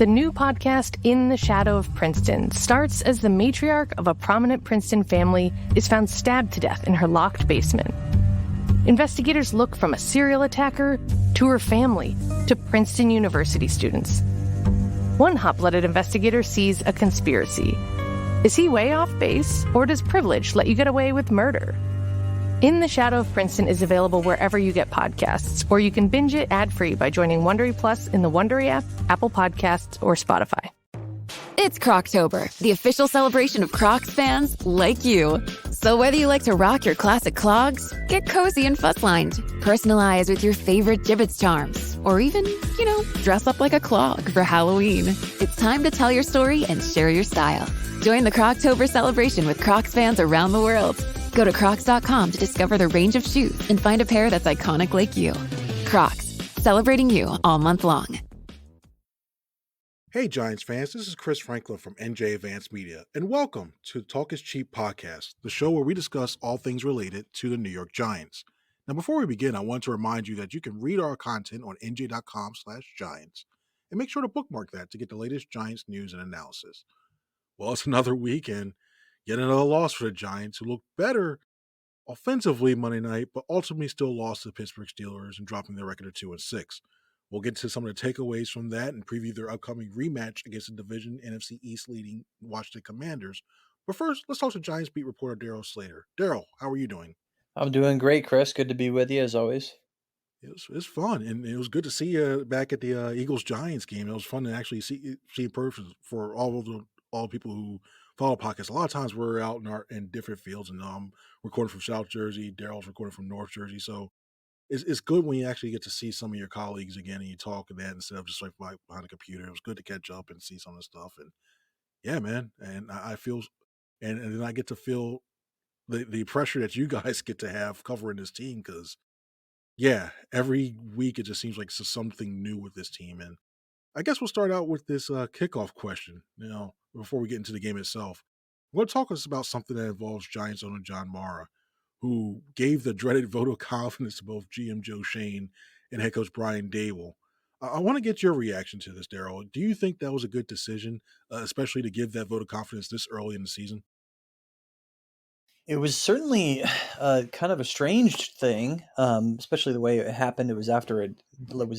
The new podcast, In the Shadow of Princeton, starts as the matriarch of a prominent Princeton family is found stabbed to death in her locked basement. Investigators look from a serial attacker to her family to Princeton University students. One hot-blooded investigator sees a conspiracy. Is he way off base, or does privilege let you get away with murder? In the Shadow of Princeton is available wherever you get podcasts, or you can binge it ad-free by joining Wondery Plus in the Wondery app, Apple Podcasts, or Spotify. It's Croctober, the official celebration of Crocs fans like you. So whether you like to rock your classic clogs, get cozy and fuss-lined, personalize with your favorite Jibbitz charms, or even, dress up like a clog for Halloween, it's time to tell your story and share your style. Join the Croctober celebration with Crocs fans around the world. Go to Crocs.com to discover the range of shoes and find a pair that's iconic like you. Crocs, celebrating you all month long. Hey Giants fans, this is Chris Franklin from NJ Advanced Media, and welcome to Talk is Cheap podcast, the show where we discuss all things related to the New York Giants. Now before we begin, I want to remind you that you can read our content on NJ.com/Giants, and make sure to bookmark that to get the latest Giants news and analysis. Well, it's another week and yet another loss for the Giants, who looked better offensively Monday night, but ultimately still lost to the Pittsburgh Steelers and dropping their record to 2-6. We'll get to some of the takeaways from that and preview their upcoming rematch against the division NFC East leading Washington Commanders. But first, let's talk to Giants beat reporter Darryl Slater. Darryl, how are you doing? I'm doing great, Chris. Good to be with you as always. It was fun, and it was good to see you back at the Eagles-Giants game. It was fun to actually see in person for all the people who follow podcasts. A lot of times we're out in different fields, and I'm recording from South Jersey. Darryl's recording from North Jersey, so it's good when you actually get to see some of your colleagues again and you talk and that instead of just like behind a computer. It was good to catch up and see some of the stuff, and yeah, man. And I feel, and then I get to feel the pressure that you guys get to have covering this team because, yeah, every week it just seems like something new with this team. And I guess we'll start out with this kickoff question. Before we get into the game itself, we'll talk us about something that involves Giants owner John Mara, who gave the dreaded vote of confidence to both GM Joe Schoen and head coach Brian Daboll. I want to get your reaction to this, Darryl. Do you think that was a good decision, especially to give that vote of confidence this early in the season? It was certainly kind of a strange thing, especially the way it happened. It was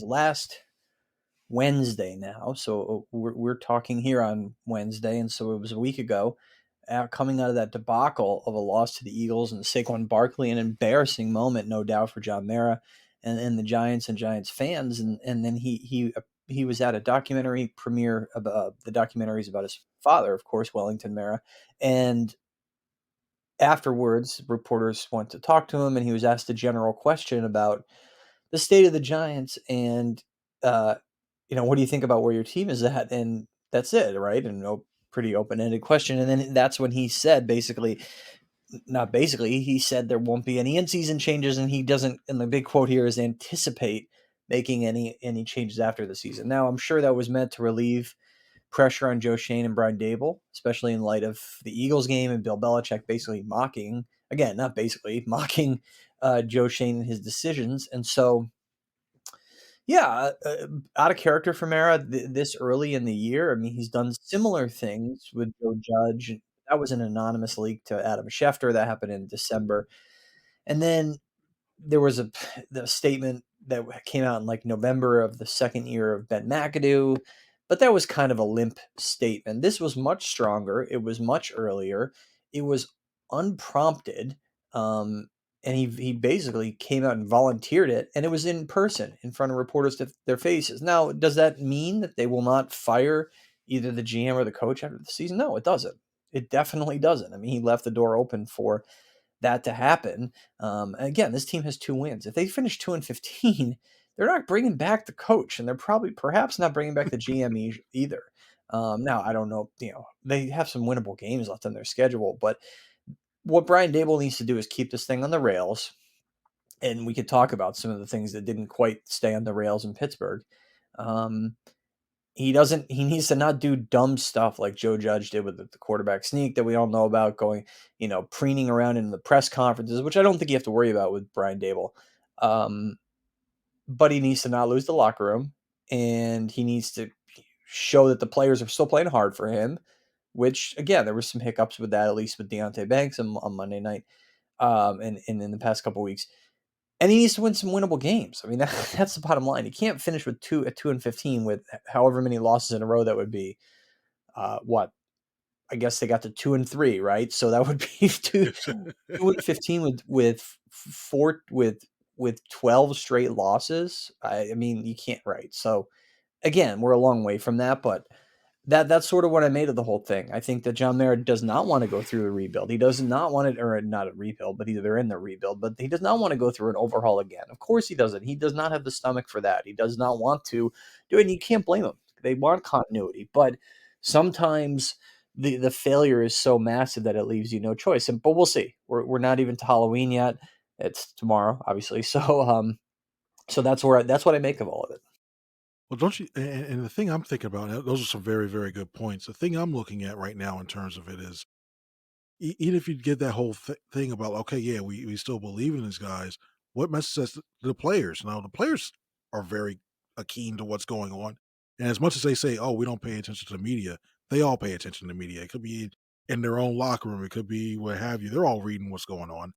last Wednesday now. So we're talking here on Wednesday. And so it was a week ago, coming out of that debacle of a loss to the Eagles and Saquon Barkley, an embarrassing moment, no doubt, for John Mara and the Giants and Giants fans. And then he was at a documentary premiere about the documentaries about his father, of course, Wellington Mara. And afterwards, reporters went to talk to him, and he was asked a general question about the state of the Giants and, what do you think about where your team is at? And that's it, right? And pretty open-ended question. And then that's when he said, he said there won't be any in-season changes, and he doesn't, and the big quote here is anticipate making any changes after the season. Now, I'm sure that was meant to relieve pressure on Joe Schoen and Brian Daboll, especially in light of the Eagles game and Bill Belichick basically mocking Joe Schoen and his decisions. And so, out of character for Mara this early in the year. I mean, he's done similar things with Joe Judge. That was an anonymous leak to Adam Schefter that happened in December. And then there was the statement that came out in like November of the second year of Ben McAdoo, but that was kind of a limp statement. This was much stronger. It was much earlier. It was unprompted. And he basically came out and volunteered it, and it was in person in front of reporters to their faces. Now, does that mean that they will not fire either the GM or the coach after the season? No, it doesn't. It definitely doesn't. I mean, he left the door open for that to happen. Again, this team has 2 wins. If they finish 2-15, they're not bringing back the coach, and they're perhaps not bringing back the GM either. Now, I don't know. They have some winnable games left on their schedule, but what Brian Daboll needs to do is keep this thing on the rails, and we could talk about some of the things that didn't quite stay on the rails in Pittsburgh. He needs to not do dumb stuff like Joe Judge did with the quarterback sneak that we all know about, going, preening around in the press conferences, which I don't think you have to worry about with Brian Daboll. But he needs to not lose the locker room, and he needs to show that the players are still playing hard for him, which, again, there were some hiccups with that, at least with Deonte Banks on Monday night, and in the past couple weeks. And he needs to win some winnable games. I mean, that's the bottom line. He can't finish with 2-15 with however many losses in a row that would be. What? I guess they got to 2-3, right? So that would be 2-15 with 12 straight losses. I mean, you can't, right? So again, we're a long way from that, but that's sort of what I made of the whole thing. I think that John Mara does not want to go through a rebuild. He does not want it, or not a rebuild, but they're in the rebuild, but he does not want to go through an overhaul again. Of course he doesn't. He does not have the stomach for that. He does not want to do it, and you can't blame him. They want continuity, but sometimes the failure is so massive that it leaves you no choice. But we'll see. We're not even to Halloween yet. It's tomorrow, obviously. So that's what I make of all of it. Well, don't you? And the thing I'm thinking about, those are some very, very good points. The thing I'm looking at right now in terms of it is, even if you get that whole thing about, okay, yeah, we still believe in these guys, what message says to the players? Now, the players are very keen to what's going on. And as much as they say, oh, we don't pay attention to the media, they all pay attention to the media. It could be in their own locker room, it could be what have you. They're all reading what's going on.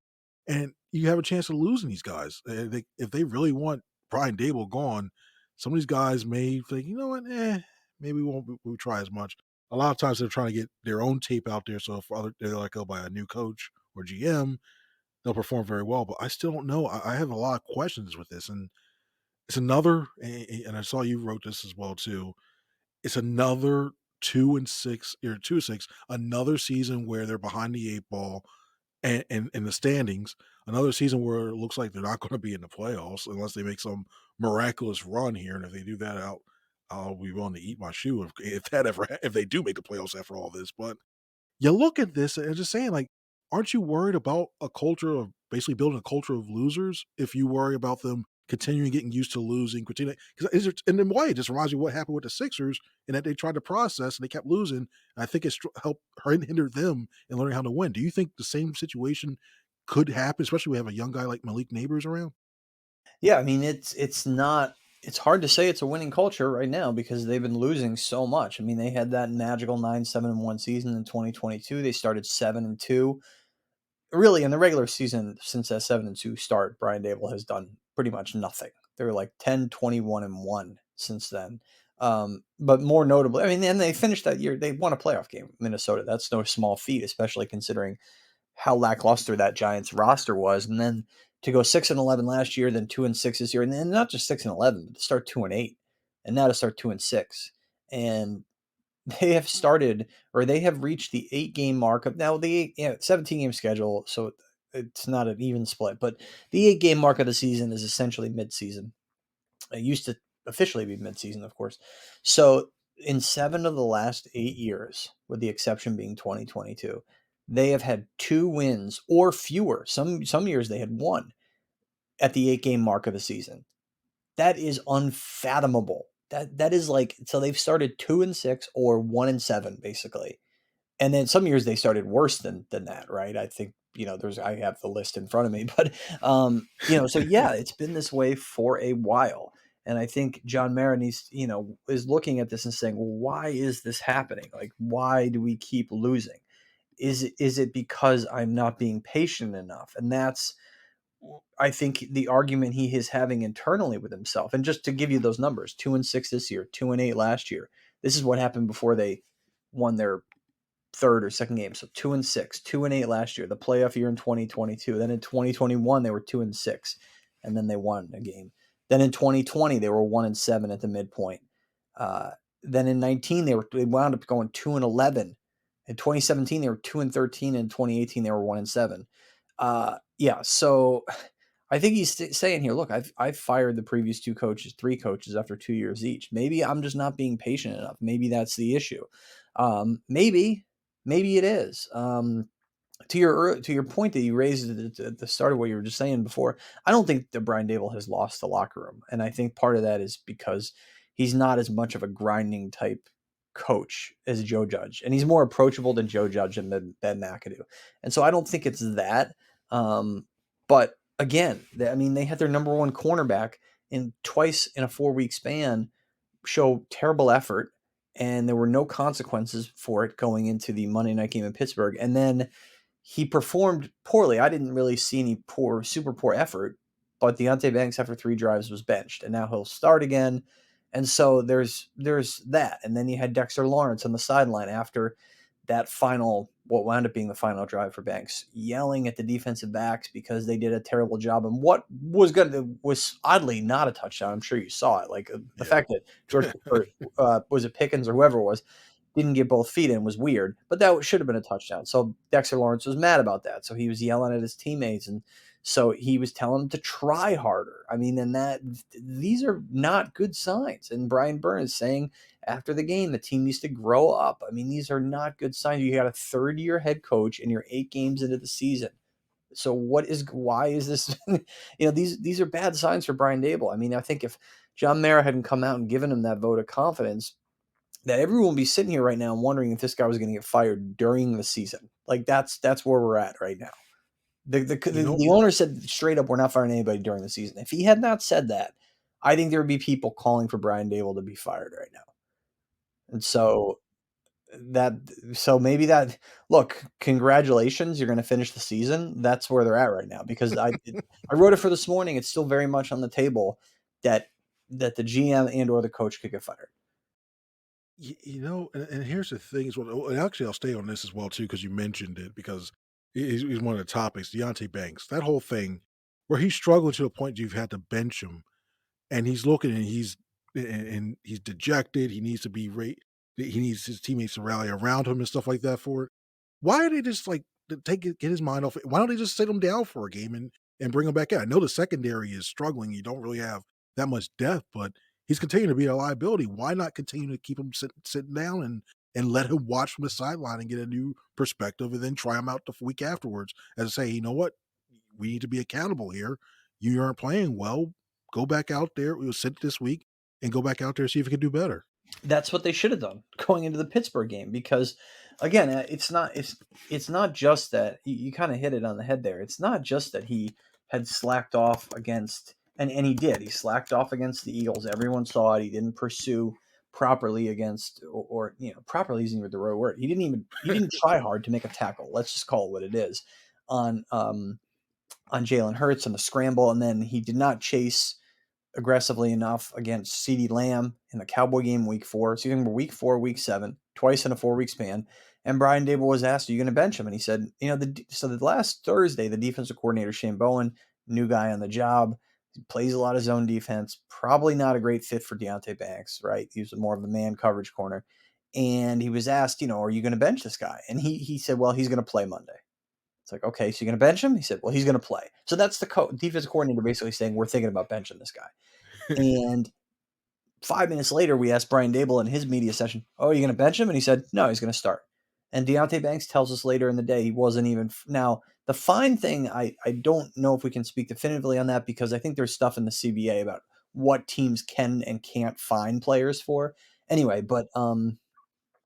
And you have a chance of losing these guys. If they really want Brian Dable gone, some of these guys may think, you know what, maybe we'll try as much. A lot of times they're trying to get their own tape out there, so if they're let go by a new coach or GM, they'll perform very well. But I still don't know. I have a lot of questions with this, and it's another. And I saw you wrote this as well too. It's another 2-6 or 2-6, another season where they're behind the eight ball and in the standings. Another season where it looks like they're not going to be in the playoffs unless they make some miraculous run here. And if they do that out, I'll be willing to eat my shoe if they do make the playoffs after all this. But you look at this and just saying, like, aren't you worried about a culture of basically building a culture of losers if you worry about them continuing getting used to losing, because and in a way, it just reminds me of what happened with the Sixers and that they tried to process and they kept losing. And I think it's helped hinder them in learning how to win. Do you think the same situation could happen, especially when we have a young guy like Malik Neighbors around? Yeah, I mean, it's hard to say it's a winning culture right now because they've been losing so much. I mean, they had that magical 9-7-1 season in 2022. They started 7-2. Really, in the regular season, since that 7-2 start, Brian Dable has done pretty much nothing. They're like 10-21-1 since then. But more notably, I mean, and they finished that year, they won a playoff game, Minnesota. That's no small feat, especially considering how lackluster that Giants roster was. And then to go 6-11 last year, then 2-6 this year, and then not just 6-11, but to start 2-8, and now to start 2-6. And they have started, or they have reached the 8-game mark of now the 17-game schedule, so it's not an even split, but the 8-game mark of the season is essentially midseason. It used to officially be midseason, of course. So in 7 of the last 8 years, with the exception being 2022, they have had 2 wins or fewer. Some years they had 1 at the 8-game mark of the season. That is unfathomable. That is like, so they've started 2-6 or 1-7 basically. And then some years they started worse than that, right? I think, I have the list in front of me, but so yeah, it's been this way for a while. And I think John Mara needs, is looking at this and saying, well, why is this happening? Like, why do we keep losing? Is it because I'm not being patient enough? And that's, I think, the argument he is having internally with himself. And just to give you those numbers, 2-6 this year, 2-8 last year. This is what happened before they won their third or second game. So 2-6, 2-8 last year, the playoff year in 2022. Then in 2021, they were 2-6, and then they won a game. Then in 2020, they were 1-7 at the midpoint. Then in 19, they wound up going 2-11. In 2017, they were 2-13. In 2018, they were 1-7. Yeah, so I think he's saying here, look, I've fired the previous 3 coaches after 2 years each. Maybe I'm just not being patient enough. Maybe that's the issue. Maybe it is. To your point that you raised at the start of what you were just saying before, I don't think that Brian Dable has lost the locker room, and I think part of that is because he's not as much of a grinding type coach as Joe Judge, and he's more approachable than Joe Judge and Ben McAdoo, and so I don't think it's that. But again, they had their number 1 cornerback in twice in a 4-week span show terrible effort and there were no consequences for it going into the Monday night game in Pittsburgh. And then he performed poorly. I didn't really see any super poor effort, but Deonte Banks after 3 drives was benched, and now he'll start again. And so there's that. And then you had Dexter Lawrence on the sideline after that final, what wound up being the final drive for Banks, yelling at the defensive backs because they did a terrible job. And what was oddly not a touchdown. I'm sure you saw it. Like the fact that George, or was it Pickens or whoever it was, didn't get both feet in was weird, but that should have been a touchdown. So Dexter Lawrence was mad about that. So he was yelling at his teammates, and so he was telling them to try harder. I mean, and these are not good signs. And Brian Burns saying after the game, the team needs to grow up. I mean, these are not good signs. You got a third-year head coach, and you're 8 games into the season. So why is this? These are bad signs for Brian Daboll. I mean, I think if John Mara hadn't come out and given him that vote of confidence, that everyone will be sitting here right now wondering if this guy was going to get fired during the season. Like that's where we're at right now. The owner said straight up, we're not firing anybody during the season. If he had not said that, I think there would be people calling for Brian Daboll to be fired right now. And so maybe that, look, congratulations, you're going to finish the season. That's where they're at right now, because I wrote it for this morning. It's still very much on the table that the GM and or the coach could get fired. And here's the thing as well. And actually, I'll stay on this as well too, because you mentioned it, because he's one of the topics. Deonte Banks, that whole thing, where he's struggling to the point you've had to bench him, and he's looking and he's dejected. He needs to be he needs his teammates to rally around him and stuff like that for it. Why are they just like get his mind off it? Why don't they just sit him down for a game and bring him back out? I know the secondary is struggling. You don't really have that much depth, but he's continuing to be a liability. Why not continue to keep him sitting down and let him watch from the sideline and get a new perspective, and then try him out the week afterwards as I say, you know what, we need to be accountable here. You aren't playing well. Go back out there. We'll sit this week and go back out there and see if we can do better. That's what they should have done going into the Pittsburgh game, because again, it's not just that you kind of hit it on the head there. It's not just that he had slacked off against, and he did. He slacked off against the Eagles. Everyone saw it. He didn't pursue properly against, or properly isn't even the right word. He didn't try hard to make a tackle. Let's just call it what it is on Jalen Hurts on the scramble, and then he did not chase aggressively enough against CeeDee Lamb in the Cowboy game week 4. So you think week 4, week 7, twice in a 4-week span. And Brian Daboll was asked, are you going to bench him? And he said, so the last Thursday, the defensive coordinator, Shane Bowen, new guy on the job, plays a lot of zone defense, probably not a great fit for Deonte Banks, right? He was more of a man coverage corner. And he was asked, are you going to bench this guy? And he said, well, he's going to play Monday. It's like, okay, so you're going to bench him? He said, well, he's going to play. So that's the defensive coordinator basically saying, we're thinking about benching this guy. And 5 minutes later, we asked Brian Daboll in his media session, oh, are you going to bench him? And he said, no, he's going to start. And Deonte Banks tells us later in the day he wasn't even. Now, the fine thing, I don't know if we can speak definitively on that, because I think there's stuff in the CBA about what teams can and can't fine players for. Anyway, but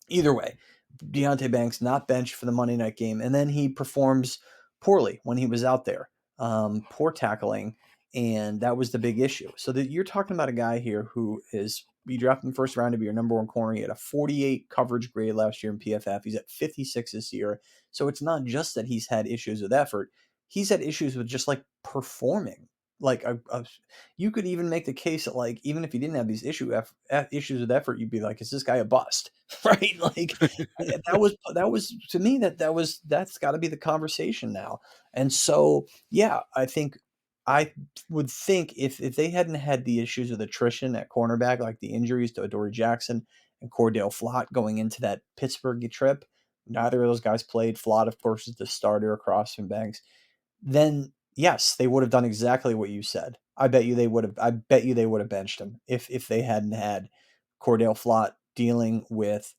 either way, Deonte Banks not benched for the Monday night game, and then he performs poorly when he was out there. Poor tackling, and that was the big issue. So that you're talking about a guy here who is, you drafted in the first round to be your number 1 corner. He had a 48 coverage grade last year in PFF. He's at 56 this year. So it's not just that he's had issues with effort. He's had issues with just like performing. Like you could even make the case that, like, even if he didn't have these issues with effort, you'd be like, is this guy a bust? Right? Like that was to me that's got to be the conversation now. And so yeah, I would think if they hadn't had the issues with attrition at cornerback, like the injuries to Adoree Jackson and Cordell Flott going into that Pittsburgh trip, neither of those guys played. Flott, of course, is the starter across from Banks. Then yes, they would have done exactly what you said. I bet you they would have benched him if they hadn't had Cordell Flott dealing with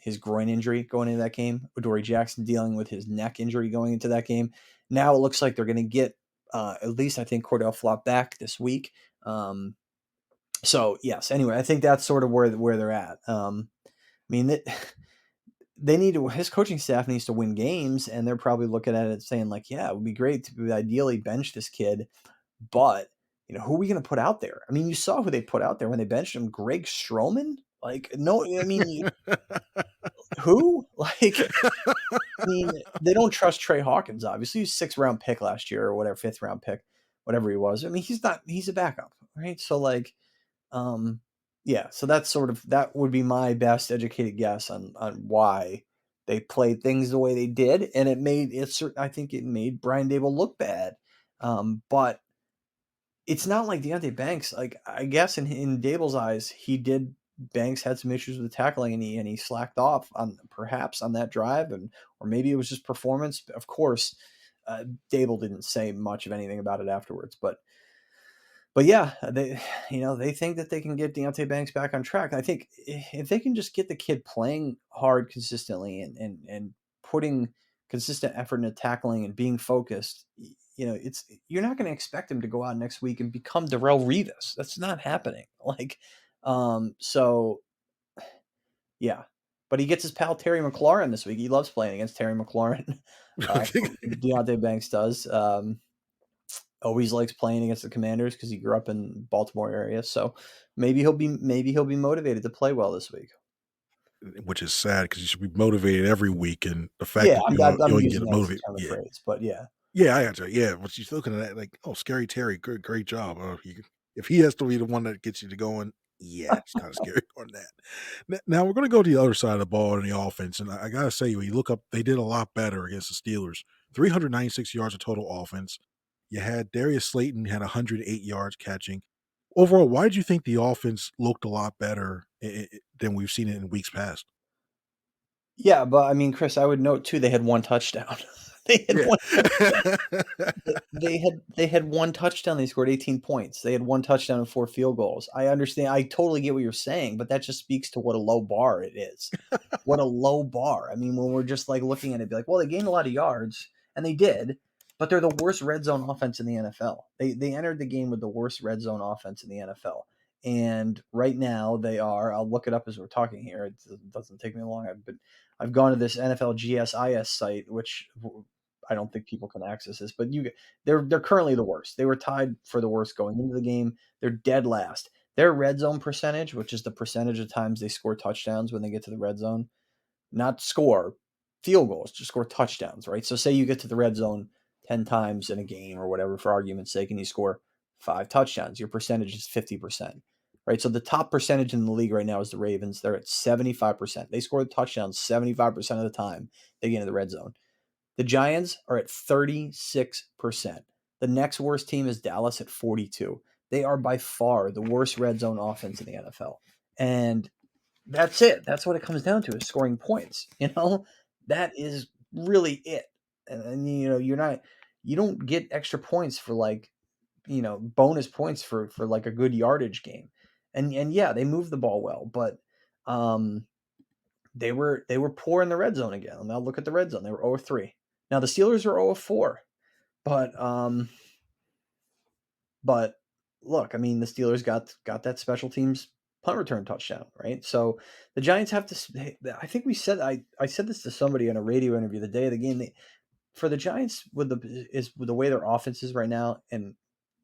his groin injury going into that game, Adoree Jackson dealing with his neck injury going into that game. Now it looks like they're going to get at least, I think, Cordell Flott back this week. So yes, anyway, I think that's sort of where they're at. I mean, they need to, his coaching staff needs to win games, and they're probably looking at it saying like, yeah, it would be great to ideally bench this kid, but who are we going to put out there? I mean, you saw who they put out there when they benched him, Greg Stroman. Like, no, I mean, who? Like, I mean, they don't trust Trey Hawkins, obviously. He's 6th-round pick last year or whatever, 5th-round pick, whatever he was. I mean, he's a backup, right? So, like, yeah, so that would be my best educated guess on why they played things the way they did, and I think it made Brian Daboll look bad. But it's not like Deonte Banks, like, I guess in Daboll's eyes, Banks had some issues with tackling, and he slacked off perhaps on that drive, or maybe it was just performance. Of course, Daboll didn't say much of anything about it afterwards, but yeah, they think that they can get Deonte Banks back on track. I think if they can just get the kid playing hard consistently and putting consistent effort into tackling and being focused, you're not going to expect him to go out next week and become Darrell Revis. That's not happening. Like, so yeah, but he gets his pal Terry McLaurin this week. He loves playing against Terry McLaurin. Deonte Banks does. Always likes playing against the Commanders because he grew up in Baltimore area. So maybe he'll be motivated to play well this week. Which is sad because you should be motivated every week, and the fact Yeah, that you I'm only using get that as a motivated. term of Yeah, phrase, but yeah. yeah, I got you. Yeah, but you're looking at that like, oh, scary Terry, great job. If he has to be the one that gets you to going, yeah, it's kind of scary on that. Now we're going to go to the other side of the ball in the offense, and I gotta say, when you look up, they did a lot better against the Steelers. 396 yards of total offense. You had Darius Slayton had 108 yards catching. Overall, why did you think the offense looked a lot better than we've seen it in weeks past? Yeah, but I mean, Chris, I would note too, they had one touchdown. They had Yeah. one they had one touchdown, they scored 18 points. They had one touchdown and 4 field goals. I understand, I totally get what you're saying, but that just speaks to what a low bar it is. What a low bar. I mean, when we're just like looking at it, be like, well, they gained a lot of yards, and they did, but they're the worst red zone offense in the NFL. They entered the game with the worst red zone offense in the NFL. And right now they are, I'll look it up as we're talking here. It doesn't take me long. I've gone to this NFL GSIS site, which I don't think people can access this, but they're currently the worst. They were tied for the worst going into the game. They're dead last. Their red zone percentage, which is the percentage of times they score touchdowns when they get to the red zone, not score field goals, just score touchdowns, right? So say you get to the red zone 10 times in a game or whatever, for argument's sake, and you score 5 touchdowns, your percentage is 50%, right? So the top percentage in the league right now is the Ravens. They're at 75%. They score touchdowns 75% of the time they get into the red zone. The Giants are at 36%. The next worst team is Dallas at 42. They are by far the worst red zone offense in the NFL. And that's it. That's what it comes down to, is scoring points. That is really it. And you don't get extra points for bonus points for like a good yardage game. And yeah, they moved the ball well, but they were poor in the red zone again. Now look at the red zone. They were 0-3. Now the Steelers are 0-4. But look, I mean, the Steelers got that special teams punt return touchdown, right? So the Giants have to. I think I said this to somebody in a radio interview the day of the game. For the Giants, with the way their offense is right now, and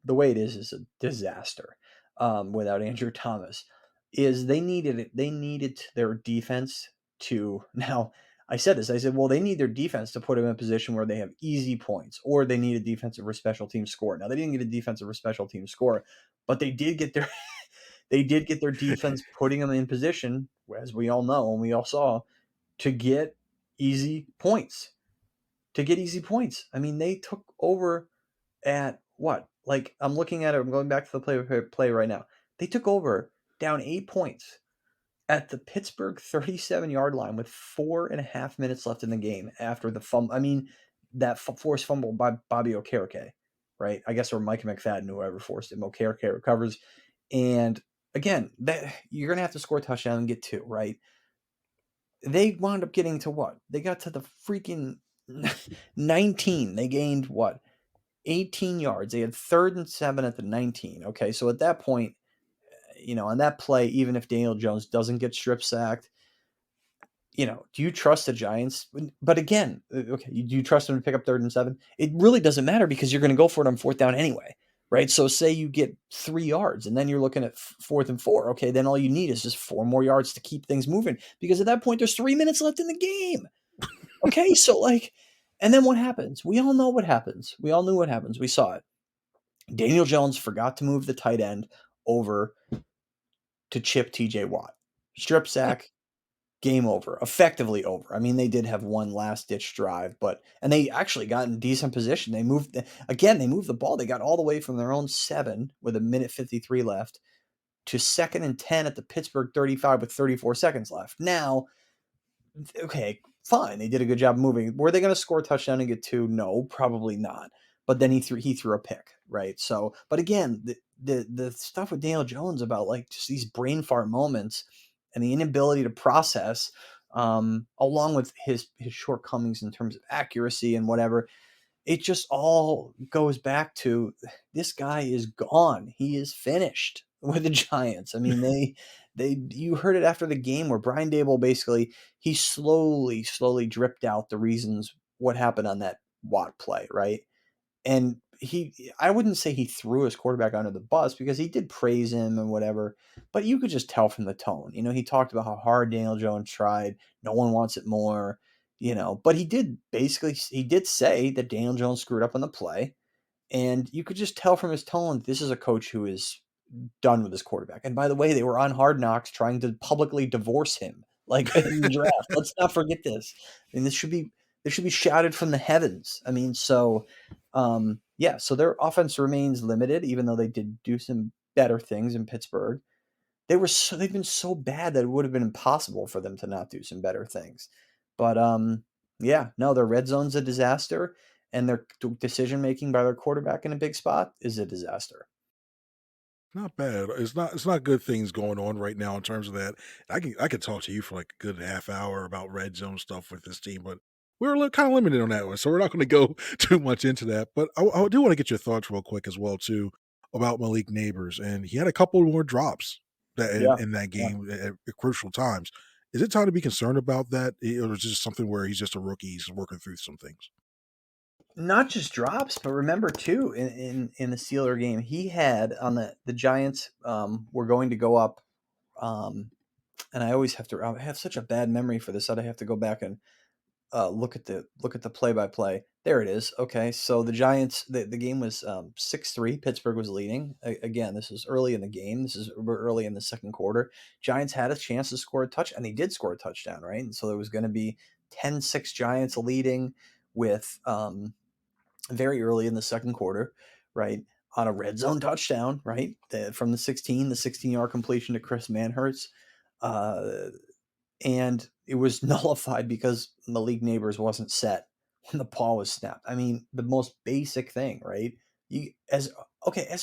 the way it is a disaster without Andrew Thomas. They needed their defense to now. I said this. I said, well, they need their defense to put them in a position where they have easy points, or they need a defensive or special team score. Now they didn't get a defensive or special team score, but they did get their they did get their defense putting them in position, as we all know and we all saw, to get easy points. I mean, they took over at what? Like, I'm looking at it. I'm going back to the play right now. They took over down 8 points at the Pittsburgh 37-yard line with 4.5 minutes left in the game after the fumble. I mean, that forced fumble by Bobby Okereke, right? I guess, or Mike McFadden, whoever forced it. Okereke recovers. And again, you're going to have to score a touchdown and get 2, right? They wound up getting to what? They got to the freaking 19. They gained what? 18 yards. They had 3rd and 7 at the 19. Okay, so at that point, on that play, even if Daniel Jones doesn't get strip sacked, do you trust the Giants? But again, okay, do you trust them to pick up 3rd and 7? It really doesn't matter because you're going to go for it on 4th down anyway. right? So say you get 3 yards and then you're looking at 4th and 4. Okay, then all you need is just 4 more yards to keep things moving because at that point there's 3 minutes left in the game. Okay, so like, and then what happens? We all know what happens. We all knew what happens. We saw it. Daniel Jones forgot to move the tight end over to chip TJ Watt. Strip sack, game over, effectively over. I mean, they did have one last ditch drive, and they actually got in decent position. They moved the ball. They got all the way from their own 7 with a minute 53 left to 2nd and 10 at the Pittsburgh 35 with 34 seconds left. Now, okay, fine. They did a good job moving. Were they going to score a touchdown and get 2? No, probably not. But then he threw a pick, right? So, but again, the stuff with Daniel Jones about like just these brain fart moments and the inability to process, along with his shortcomings in terms of accuracy and whatever, it just all goes back to this guy is gone. He is finished with the Giants. I mean, you heard it after the game where Brian Daboll basically he slowly dripped out the reasons what happened on that Watt play, right? And I wouldn't say he threw his quarterback under the bus because he did praise him and whatever, but you could just tell from the tone. He talked about how hard Daniel Jones tried. No one wants it more, but he did say that Daniel Jones screwed up on the play. And you could just tell from his tone, this is a coach who is done with his quarterback. And by the way, they were on Hard Knocks trying to publicly divorce him, like in the draft. Let's not forget this. I mean, this should be shouted from the heavens. I mean, so yeah, so their offense remains limited, even though they did do some better things in Pittsburgh. They've been so bad that it would have been impossible for them to not do some better things. But yeah, no, their red zone's a disaster, and their decision making by their quarterback in a big spot is a disaster. Not bad. It's not good things going on right now in terms of that. I could talk to you for like a good half hour about red zone stuff with this team, but we're kind of limited on that one, so we're not going to go too much into that. But I do want to get your thoughts real quick as well too about Malik Neighbors, and he had a couple more drops that Yeah, in that yeah. game at crucial times. Is it time to be concerned about that, or is it just something where he's just a rookie, he's working through some things? Not just drops, but remember too, in the Steeler game, he had on the Giants were going to go up, and I have such a bad memory for this that I have to go back and look at the play by play. There it is. Okay, so the Giants, the game was 6-3. Pittsburgh was leading. Again, this is early in the game. This is early in the second quarter. Giants had a chance to score a touch, and they did score a touchdown, right? And so there was going to be 10-6 Giants leading with very early in the second quarter, right? On a red zone touchdown, right? From the 16-yard completion to Chris Manhertz. And it was nullified because Malik Neighbors wasn't set when the ball was snapped. I mean, the most basic thing, right? As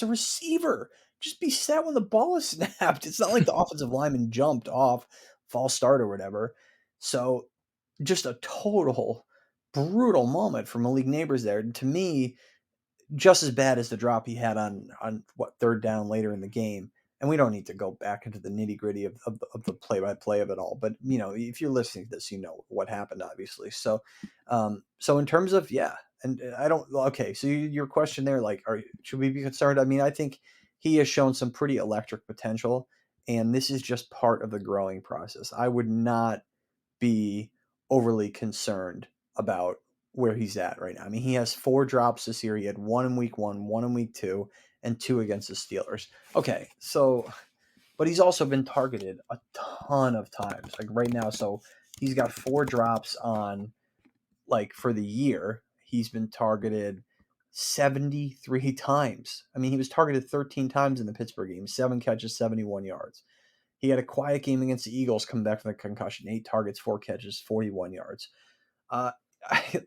a receiver, just be set when the ball is snapped. It's not like the offensive lineman jumped off false start or whatever. So just a total brutal moment for Malik Neighbors there. To me, just as bad as the drop he had on what, third down later in the game. And we don't need to go back into the nitty gritty of the play by play of it all. But if you're listening to this, you know what happened, obviously. So, so in terms of and I don't. Okay, so your question there, like, should we be concerned? I mean, I think he has shown some pretty electric potential, and this is just part of the growing process. I would not be overly concerned about where he's at right now. I mean, he has 4 drops this year. He had 1 in week 1, 1 in week 2, and 2 against the Steelers. Okay, so, but he's also been targeted a ton of times, like right now. So he's got 4 drops on, like, for the year. He's been targeted 73 times. I mean, he was targeted 13 times in the Pittsburgh game, 7 catches, 71 yards. He had a quiet game against the Eagles, come back from the concussion, 8 targets, 4 catches, 41 yards. Uh,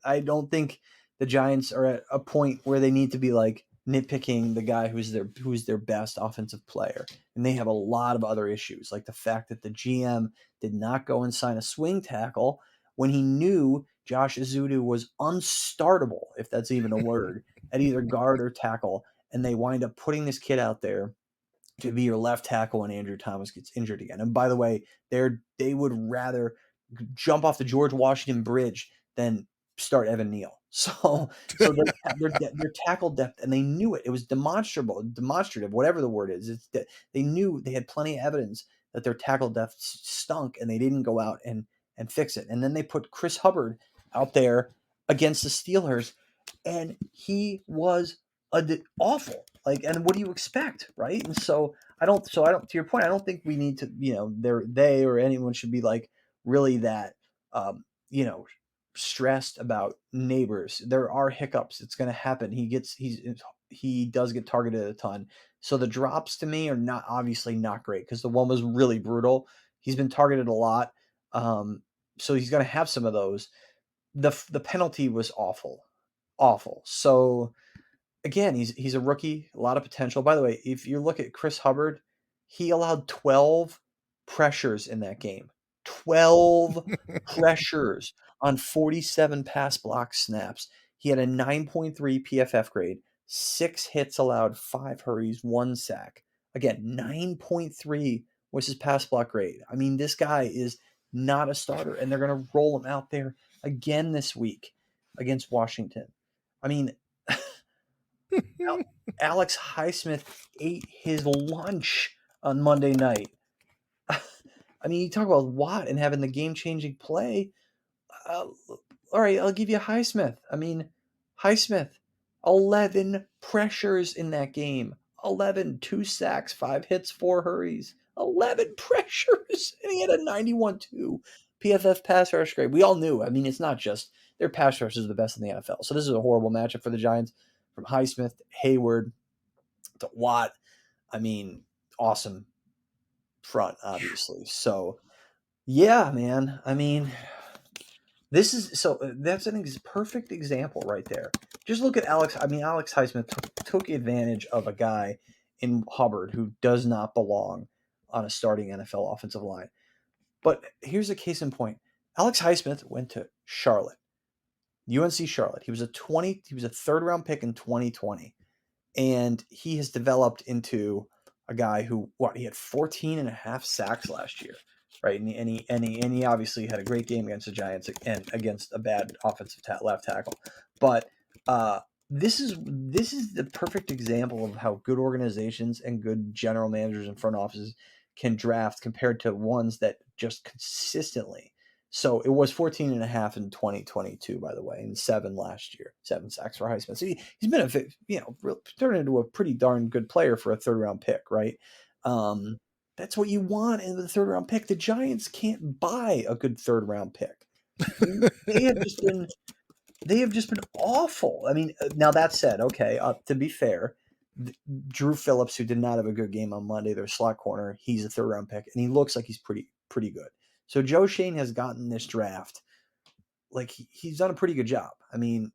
I don't think the Giants are at a point where they need to be like nitpicking the guy who's their best offensive player. And they have a lot of other issues, like the fact that the GM did not go and sign a swing tackle when he knew Josh Azudu was unstartable, if that's even a word, at either guard or tackle. And they wind up putting this kid out there to be your left tackle when Andrew Thomas gets injured again. And by the way, they would rather jump off the George Washington Bridge than start Evan Neal. So their tackle depth, and they knew it. It was demonstrative, whatever the word is. It's that they knew they had plenty of evidence that their tackle depth stunk, and they didn't go out and fix it. And then they put Chris Hubbard out there against the Steelers, and he was awful. Like, and what do you expect, right? And so I don't. To your point, I don't think we need to. They or anyone should be like really that. Um, you know, stressed about Neighbors. There are hiccups. It's going to happen. He does get targeted a ton. So the drops to me are obviously not great because the one was really brutal. He's been targeted a lot. So he's going to have some of those. The penalty was awful. Awful. So again, he's a rookie, a lot of potential. By the way, if you look at Chris Hubbard, he allowed 12 pressures in that game. 12 pressures on 47 pass block snaps. He had a 9.3 PFF grade, 6 hits allowed, 5 hurries, 1 sack. Again, 9.3 was his pass block grade. I mean, this guy is not a starter, and they're going to roll him out there again this week against Washington. I mean, Alex Highsmith ate his lunch on Monday night. I mean, you talk about Watt and having the game-changing play. All right, I'll give you Highsmith. I mean, Highsmith, 11 pressures in that game. 11, 2 sacks, 5 hits, 4 hurries. 11 pressures, and he had a 91.2 PFF pass rush grade. We all knew. I mean, it's not just their pass rush is the best in the NFL. So this is a horrible matchup for the Giants. From Highsmith, Hayward, to Watt. I mean, awesome front, obviously. So, yeah, man. I mean, that's an perfect example right there. Just look at Alex. I mean, Alex Highsmith took advantage of a guy in Hubbard who does not belong on a starting NFL offensive line. But here's a case in point. Alex Highsmith went to Charlotte, UNC Charlotte. He was a 3rd round pick in 2020. And he has developed into a guy who he had 14 and a half sacks last year, right? And he obviously had a great game against the Giants and against a bad offensive left tackle. But this is the perfect example of how good organizations and good general managers and front offices can draft compared to ones that just consistently. So it was 14 and a half in 2022, by the way, and 7 last year, 7 sacks for Highsmith. So he's been turned into a pretty darn good player for a 3rd round pick, right? That's what you want in the 3rd round pick. The Giants can't buy a good 3rd round pick. I mean, they have just been awful. I mean, now that said, okay, to be fair, Drew Phillips, who did not have a good game on Monday, their slot corner, he's a 3rd round pick, and he looks like he's pretty good. So Joe Schoen has gotten this draft, like he's done a pretty good job. I mean,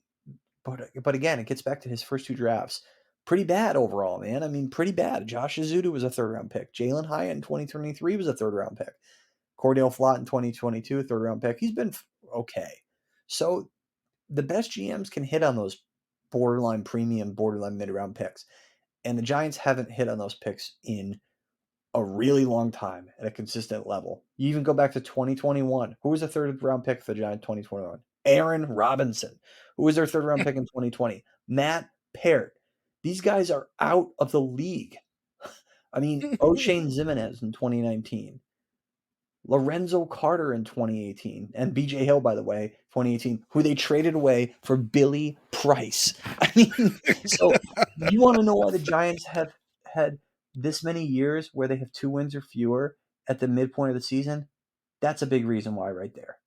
but again, it gets back to his first 2 drafts. Pretty bad overall, man. I mean, pretty bad. Josh Azudu was a 3rd round pick. Jalen Hyatt in 2023 was a 3rd round pick. Cordell Flott in 2022, 3rd round pick. He's been okay. So the best GMs can hit on those borderline premium, borderline mid-round picks. And the Giants haven't hit on those picks in a really long time at a consistent level. You even go back to 2021. Who was the 3rd round pick for the Giants 2021? Aaron Robinson. Who was their 3rd round pick in 2020? Matt Parrott. These guys are out of the league. I mean, O'Shane Zimenez in 2019. Lorenzo Carter in 2018. And BJ Hill, by the way, 2018, who they traded away for Billy Price. I mean, so you want to know why the Giants have had this many years where they have 2 wins or fewer at the midpoint of the season? That's a big reason why right there.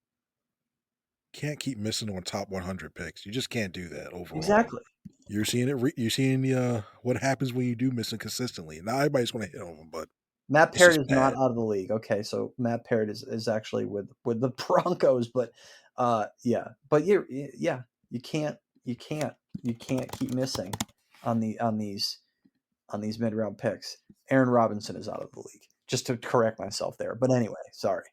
Can't keep missing on top 100 picks. You just can't do that overall. Exactly. You're seeing it. You're seeing the what happens when you do miss it consistently. Not everybody's going to hit on them, but Matt Parrott is not out of the league. Okay, so Matt Parrott is actually with the Broncos, but but you can't keep missing on these mid-round picks. Aaron Robinson is out of the league. Just to correct myself there, but anyway, sorry.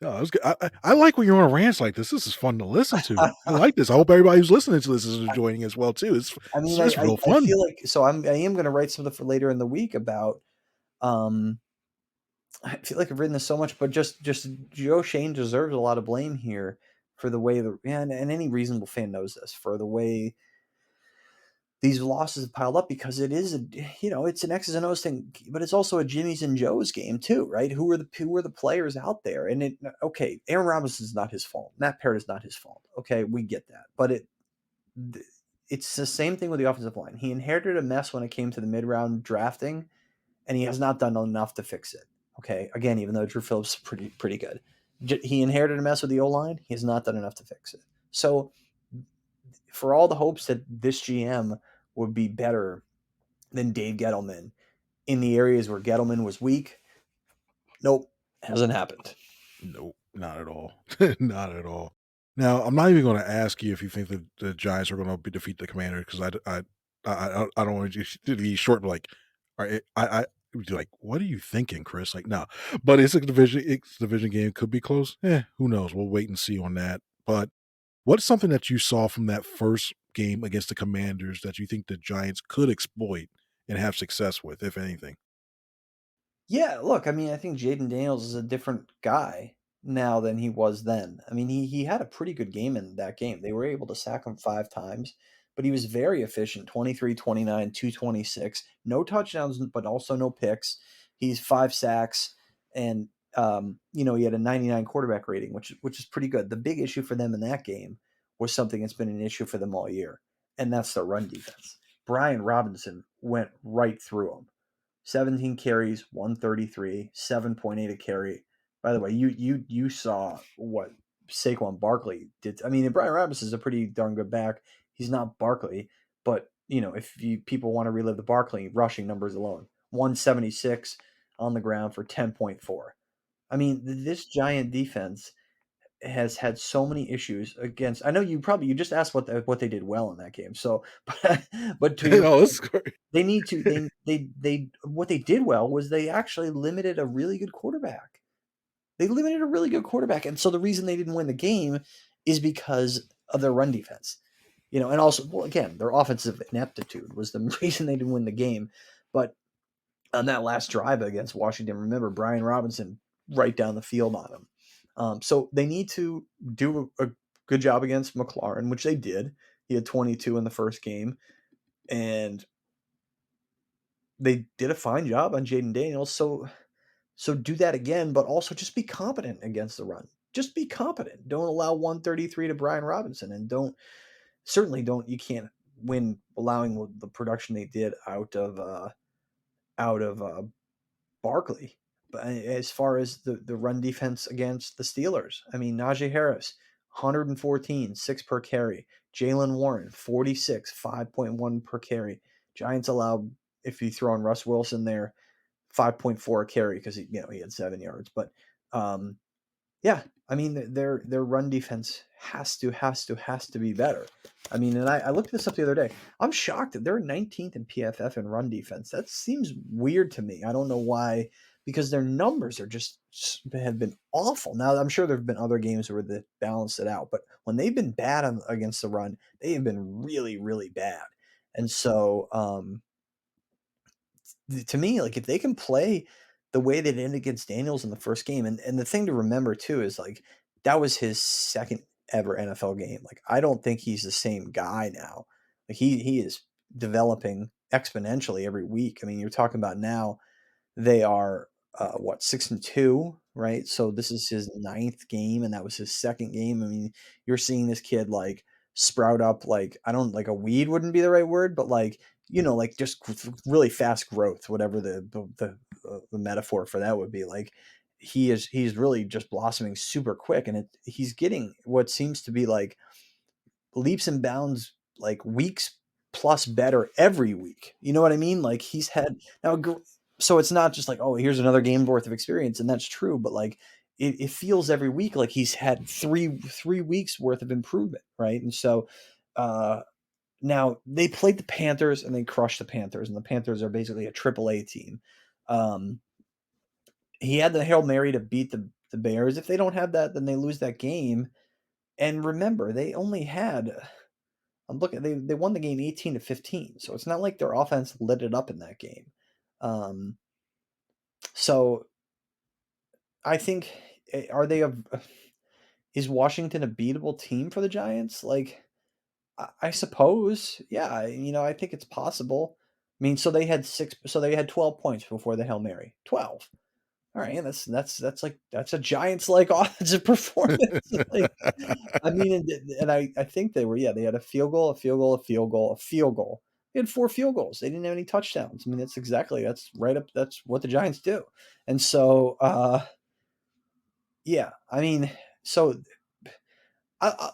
No, it was good. I like when you're on rants like this. This is fun to listen to. I like this. I hope everybody who's listening to this is enjoying as well too. It's I mean, it's real fun. I feel like I am going to write something for later in the week about. I feel like I've written this so much, but just Joe Schoen deserves a lot of blame here for the way and any reasonable fan knows this, for the way these losses have piled up, because it is it's an X's and O's thing, but it's also a Jimmy's and Joe's game too, right? Who are the players out there? And Aaron Robinson's not his fault. Matt Parrott is not his fault. Okay, we get that, but it's the same thing with the offensive line. He inherited a mess when it came to the mid-round drafting, and he has not done enough to fix it. Okay, again, even though Drew Phillips is pretty good, he inherited a mess with the O-line. He has not done enough to fix it. So, for all the hopes that this GM would be better than Dave Gettleman in the areas where Gettleman was weak, nope, hasn't happened. Nope, not at all. Not at all. Now, I'm not even going to ask you if you think that the Giants are going to defeat the Commanders, because I don't want you to be short. Like, like, what are you thinking, Chris? Like, no, but it's a division. It's a division game. Could be close. Who knows? We'll wait and see on that. But what's something that you saw from that first game against the Commanders that you think the Giants could exploit and have success with, if anything? Yeah, look, I mean, I think Jayden Daniels is a different guy now than he was then. I mean, he had a pretty good game in that game. They were able to sack him 5 times, but he was very efficient, 23, 29, 226. No touchdowns, but also no picks. He's 5 sacks, and he had a 99 quarterback rating, which is pretty good. The big issue for them in that game was something that's been an issue for them all year, and that's the run defense. Brian Robinson went right through him. 17 carries, 133, 7.8 a carry. By the way, you saw what Saquon Barkley did. I mean, Brian Robinson is a pretty darn good back. He's not Barkley, but if people want to relive the Barkley rushing numbers alone, 176 on the ground for 10.4. I mean, this Giant defense has had so many issues against. I know you just asked what they did well in that game. So, but to your No, point, it's great. they need to they what they did well was they actually limited a really good quarterback. They limited a really good quarterback, and so the reason they didn't win the game is because of their run defense. And also, well, again, their offensive ineptitude was the reason they didn't win the game. But on that last drive against Washington, remember Brian Robinson right down the field on him. So they need to do a good job against McLaurin, which they did. He had 22 in the first game, and they did a fine job on Jayden Daniels. So do that again, but also just be competent against the run. Just be competent. Don't allow 133 to Brian Robinson, and you can't win allowing the production they did out of Barkley. But as far as the run defense against the Steelers, I mean, Najee Harris, 114, 6 per carry. Jaylen Warren, 46, 5.1 per carry. Giants allowed, if you throw in Russ Wilson there, 5.4 a carry because he had 7 yards. But yeah, I mean, their run defense has to be better. I mean, and I looked this up the other day. I'm shocked that they're 19th in PFF in run defense. That seems weird to me. I don't know why, because their numbers have been awful. Now, I'm sure there have been other games where they balanced it out, but when they've been bad against the run, they have been really, really bad. And so, to me, like, if they can play the way they did against Daniels in the first game, and the thing to remember too is, like, that was his second ever NFL game. Like, I don't think he's the same guy now. Like, he is developing exponentially every week. I mean, you're talking about now they are 6-2, right? So this is his 9th game, and that was his second game. I mean, you're seeing this kid like sprout up, like, I don't, like, a weed wouldn't be the right word, but like, like, just really fast growth, whatever the metaphor for that would be. Like, he's really just blossoming super quick, and he's getting what seems to be like leaps and bounds, like, weeks plus better every week. You know what I mean? Like, he's had now, so it's not just like, oh, here's another game worth of experience, and that's true, but like, it feels every week like he's had three weeks worth of improvement, right? And so now they played the Panthers and they crushed the Panthers, and the Panthers are basically a AAA team. He had the Hail Mary to beat the Bears. If they don't have that, then they lose that game. And remember, they only had I'm looking. They won the game 18-15, so it's not like their offense lit it up in that game. So I think, are they Is Washington a beatable team for the Giants? Like, I suppose, yeah. I think it's possible. I mean, so they had 12 points before the Hail Mary. 12. All right, and that's a Giants like offensive performance. Like, I mean, and I think they were, yeah, they had a field goal, a field goal, a field goal, a field goal. They had 4 field goals. They didn't have any touchdowns. I mean, that's right up. That's what the Giants do. And so, yeah, I mean, so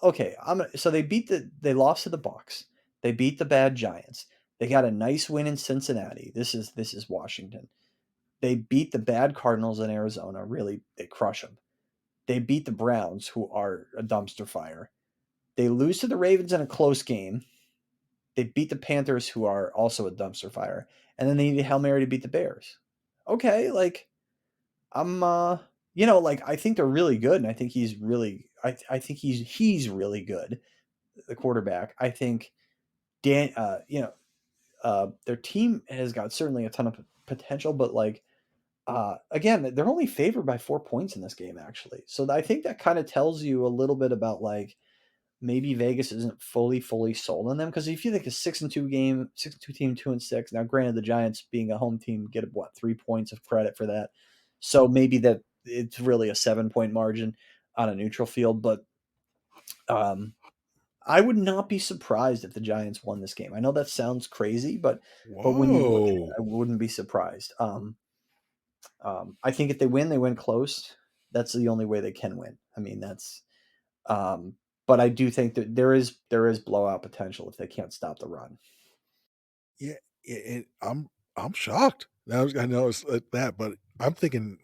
okay, so they lost to the Bucks. They beat the bad Giants. They got a nice win in Cincinnati. This is Washington. They beat the bad Cardinals in Arizona. Really, they crush them. They beat the Browns, who are a dumpster fire. They lose to the Ravens in a close game. They beat the Panthers, who are also a dumpster fire, and then they need a Hail Mary to beat the Bears. Okay, like I'm like I think they're really good, and I think he's really I think he's really good, the quarterback. I think Dan their team has got certainly a ton of potential, but like again, they're only favored by 4 points in this game actually. So I think that kind of tells you a little bit about like maybe Vegas isn't fully sold on them, because if you think a 6-2 game, 6-2 team, 2-6. Now, granted, the Giants being a home team get 3 points of credit for that, so maybe that it's really a 7 point margin on a neutral field. But um, I would not be surprised if the Giants won this game. I know that sounds crazy, but when you look at it, Whoa. I wouldn't be surprised. I think if they win close. That's the only way they can win. I mean, um, but I do think that there is blowout potential if they can't stop the run. Yeah, I'm shocked. I know it's like that, but I'm thinking,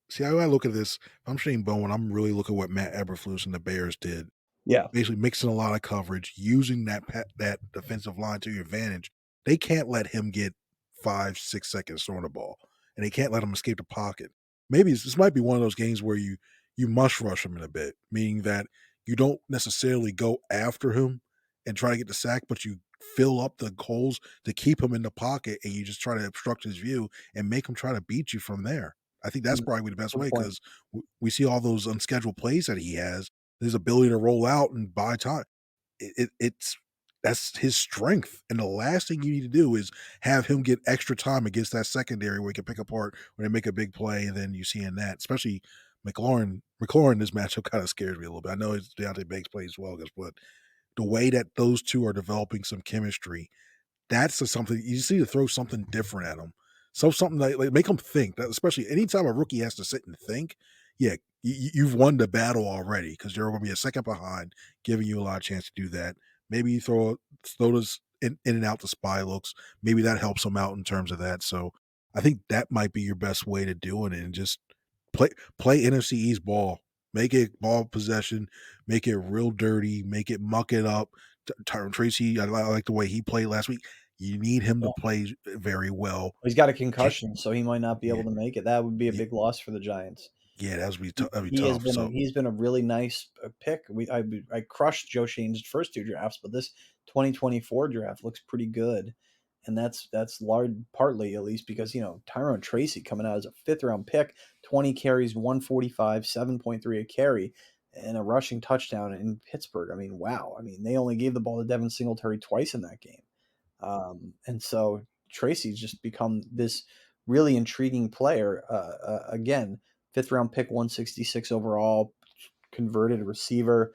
see how I look at this. I'm Shane Bowen. I'm really looking at what Matt Eberflus and the Bears did. Yeah, Basically, mixing a lot of coverage, using that defensive line to your advantage. They can't let him get 5-6 seconds throwing the ball, and they can't let him escape the pocket. Maybe this might be one of those games where you must rush him in a bit, meaning that you don't necessarily go after him and try to get the sack, but you fill up the holes to keep him in the pocket, and you just try to obstruct his view and make him try to beat you from there. I think that's mm, probably the best good way point. because we see all those unscheduled plays that he has, his ability to roll out and buy time. It's that's his strength, and the last thing you need to do is have him get extra time against that secondary where he can pick apart when they make a big play, and then you see in that, especially McLaurin, this matchup kind of scares me a little bit. I know it's Deonte Banks plays well, but the way that those two are developing some chemistry, that's something you just need to throw something different at them. So something like make them think. That especially anytime a rookie has to sit and think, yeah, you've won the battle already because you're going to be a second behind, giving you a lot of chance to do that. Maybe you throw this in and out the spy looks. Maybe that helps them out in terms of that. So I think that might be your best way to doing it, and just play NFC East ball. Make it ball possession. Make it real dirty. Make it muck it up. Tyron Tracy, I like the way he played last week. You need him to Yeah. play very well. He's got a Can't, concussion, so he might not be yeah, able to make it. That would be a yeah, big loss for the Giants. yeah, that'd be He has tough. been a So he's been a really nice pick. I crushed Joe Shane's first 2 drafts, but this 2024 draft looks pretty good, and that's large partly at least because Tyrone Tracy coming out as a 5th round pick, 20 carries, 145, 7.3 a carry, and a rushing touchdown in Pittsburgh. I mean, wow. I mean, they only gave the ball to Devin Singletary twice in that game. And so Tracy's just become this really intriguing player. Again, 5th round pick, 166 overall, converted receiver.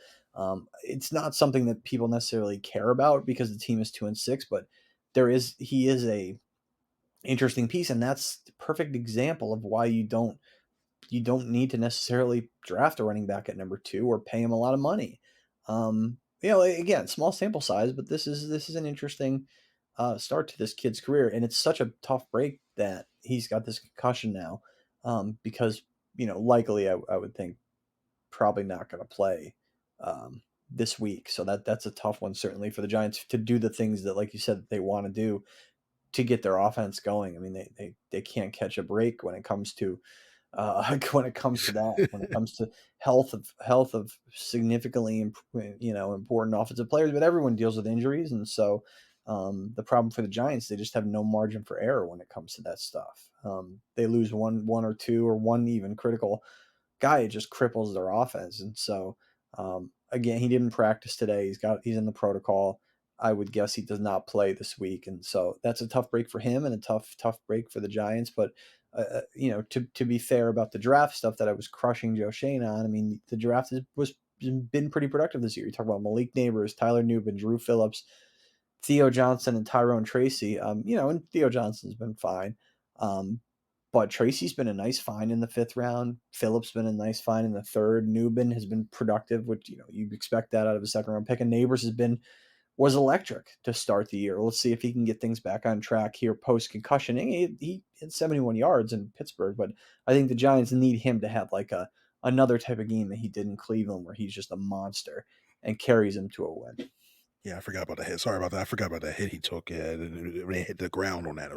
It's not something that people necessarily care about because the team is 2-6, but he is a interesting piece, and that's the perfect example of why you don't need to necessarily draft a running back at number 2 or pay him a lot of money. Again, small sample size, but this is an interesting start to this kid's career, and it's such a tough break that he's got this concussion now, because likely I would think probably not going to play this week. So that's a tough one certainly for the Giants to do the things that, like you said, that they want to do to get their offense going. I mean, they can't catch a break when it comes to when it comes to that, when it comes to health of significantly important offensive players, but everyone deals with injuries, and so the problem for the Giants, they just have no margin for error when it comes to that stuff. They lose one or two or one even critical guy, it just cripples their offense, and so Again, he didn't practice today. He's in the protocol. I would guess he does not play this week, and so that's a tough break for him and a tough break for the Giants. But to be fair about the draft stuff that I was crushing Joe Schoen on, I mean, the draft was been pretty productive this year. You talk about Malik Neighbors, Tyler Nubin, Drew Phillips, Theo Johnson, and Tyrone Tracy. And Theo Johnson's been fine. But Tracy's been a nice find in the 5th round. Phillips been a nice find in the 3rd. Nubin has been productive, which you expect that out of a 2nd round pick. And Neighbors was electric to start the year. Let's see if he can get things back on track here post concussion. He had 71 yards in Pittsburgh, but I think the Giants need him to have like another type of game that he did in Cleveland, where he's just a monster and carries him to a win. Yeah, I forgot about the hit. Sorry about that. I forgot about that hit he took. Yeah, when he hit the ground on that,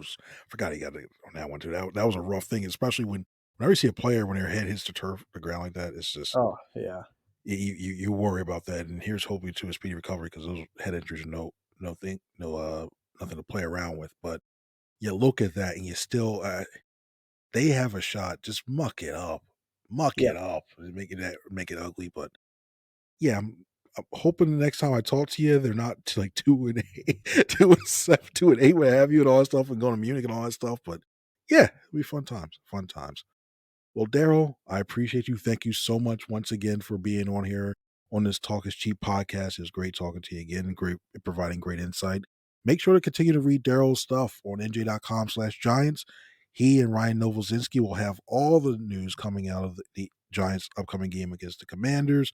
forgot he got it on that one too. That was a rough thing, especially whenever you see a player when their head hits the ground like that. It's just yeah. You worry about that, and here's hoping to a speedy recovery, because those head injuries are nothing to play around with. But you look at that and you still they have a shot. Just muck it up, and make it ugly. But yeah, I'm hoping the next time I talk to you, they're not like 2-8, 2-7, 2-8, what have you, and all that stuff, and going to Munich and all that stuff. But yeah, it'll be fun times. Well, Darryl, I appreciate you. Thank you so much once again for being on here on this Talk is Cheap podcast. It's great talking to you again, and great providing great insight. Make sure to continue to read Darryl's stuff on NJ.com/Giants. He and Ryan Novozinski will have all the news coming out of the Giants' upcoming game against the Commanders.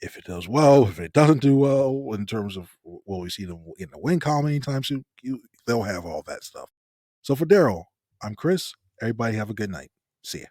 If it does well, if it doesn't do well, in terms of will we see them in the win column anytime soon, they'll have all that stuff. So for Darryl, I'm Chris. Everybody have a good night. See ya.